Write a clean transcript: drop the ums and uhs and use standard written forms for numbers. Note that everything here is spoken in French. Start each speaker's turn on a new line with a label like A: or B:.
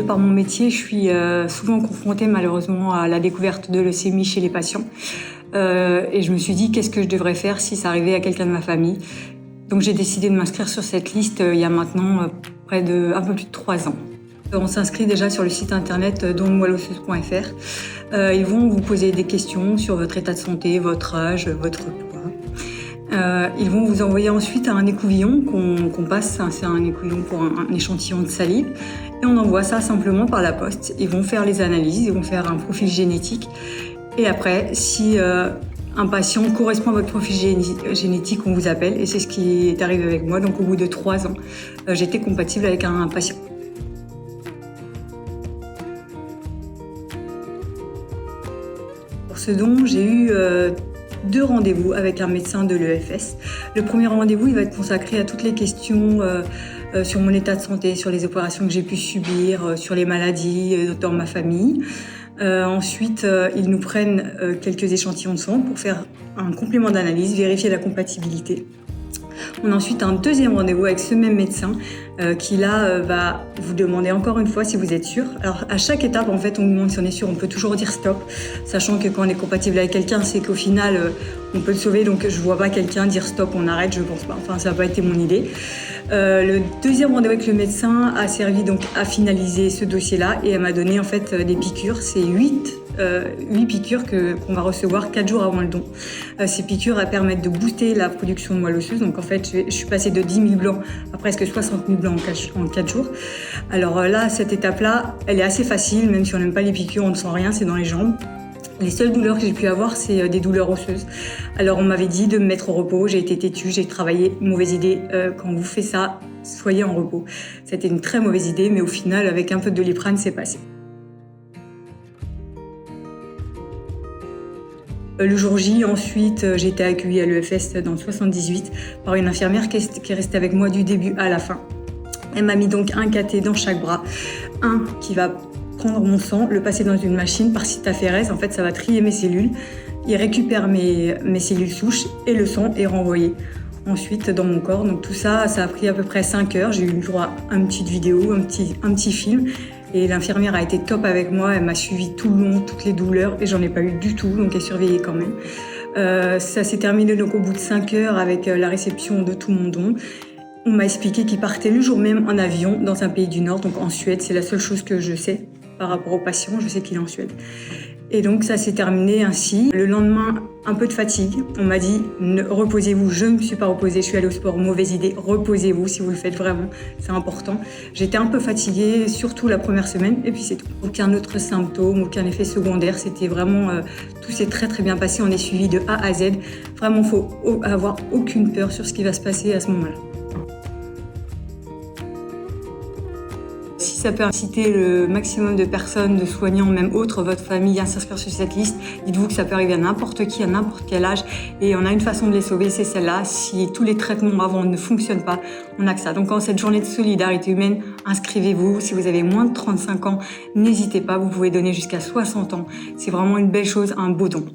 A: par mon métier, je suis souvent confrontée malheureusement à la découverte de leucémie chez les patients. Et je me suis dit, qu'est-ce que je devrais faire si ça arrivait à quelqu'un de ma famille? Donc j'ai décidé de m'inscrire sur cette liste il y a maintenant un peu plus de 3 ans. On s'inscrit déjà sur le site internet donmoelleosseuse.fr. Ils vont vous poser des questions sur votre état de santé, votre âge, votre poids. Ils vont vous envoyer ensuite un écouvillon qu'on passe, c'est un écouvillon pour un échantillon de salive, et on envoie ça simplement par la poste. Ils vont faire les analyses, ils vont faire un profil génétique, et après, si un patient correspond à votre profil génétique, on vous appelle, et c'est ce qui est arrivé avec moi. Donc au bout de 3 ans, j'étais compatible avec un patient. Pour ce don, j'ai eu 2 rendez-vous avec un médecin de l'EFS. Le premier rendez-vous, il va être consacré à toutes les questions sur mon état de santé, sur les opérations que j'ai pu subir, sur les maladies dans ma famille. Ensuite, ils nous prennent quelques échantillons de sang pour faire un complément d'analyse, vérifier la compatibilité. On a ensuite un deuxième rendez-vous avec ce même médecin qui là va vous demander encore une fois si vous êtes sûr. Alors à chaque étape en fait on nous demande si on est sûr, on peut toujours dire stop, sachant que quand on est compatible avec quelqu'un c'est qu'au final on peut le sauver, donc je vois pas quelqu'un dire stop, on arrête, je pense pas, enfin ça n'a pas été mon idée. Le deuxième rendez-vous avec le médecin a servi donc à finaliser ce dossier-là et elle m'a donné en fait des piqûres, c'est 8 piqûres qu'on va recevoir 4 jours avant le don. Ces piqûres elles permettent de booster la production de moelle osseuse, donc en fait je suis passée de 10 000 blancs à presque 60 000 blancs en 4 jours. Alors là, cette étape-là, elle est assez facile, même si on n'aime pas les piqûres, on ne sent rien, c'est dans les jambes. Les seules douleurs que j'ai pu avoir, c'est des douleurs osseuses. Alors on m'avait dit de me mettre au repos, j'ai été têtue, j'ai travaillé, mauvaise idée, quand vous faites ça, soyez en repos. C'était une très mauvaise idée, mais au final, avec un peu de Doliprane, c'est passé. Le jour J, ensuite, j'ai été accueillie à l'EFS dans le 78 par une infirmière qui est restée avec moi du début à la fin. Elle m'a mis donc un cathé dans chaque bras, un qui va prendre mon sang, le passer dans une machine par cytaphérèse. En fait, ça va trier mes cellules, il récupère mes cellules souches et le sang est renvoyé ensuite dans mon corps. Donc tout ça, ça a pris à peu près 5 heures. J'ai eu le droit à une petite vidéo, un petit film. Et l'infirmière a été top avec moi, elle m'a suivi tout le long, toutes les douleurs, et j'en ai pas eu du tout, donc elle surveillait quand même. Ça s'est terminé donc au bout de 5 heures avec la réception de tout mon don. On m'a expliqué qu'il partait le jour même en avion dans un pays du Nord, donc en Suède. C'est la seule chose que je sais par rapport au patient, je sais qu'il est en Suède. Et donc ça s'est terminé ainsi. Le lendemain, un peu de fatigue. On m'a dit, reposez-vous. Je ne me suis pas reposée, je suis allée au sport. Mauvaise idée, reposez-vous si vous le faites vraiment, c'est important. J'étais un peu fatiguée, surtout la première semaine, et puis c'est tout. Aucun autre symptôme, aucun effet secondaire. C'était vraiment, tout s'est très très bien passé. On est suivi de A à Z. Vraiment, il faut avoir aucune peur sur ce qui va se passer à ce moment-là. Si ça peut inciter le maximum de personnes, de soignants, même autres, votre famille, à s'inscrire sur cette liste, dites-vous que ça peut arriver à n'importe qui, à n'importe quel âge, et on a une façon de les sauver, c'est celle-là. Si tous les traitements avant ne fonctionnent pas, on n'a que ça. Donc en cette journée de solidarité humaine, inscrivez-vous. Si vous avez moins de 35 ans, n'hésitez pas, vous pouvez donner jusqu'à 60 ans. C'est vraiment une belle chose, un beau don.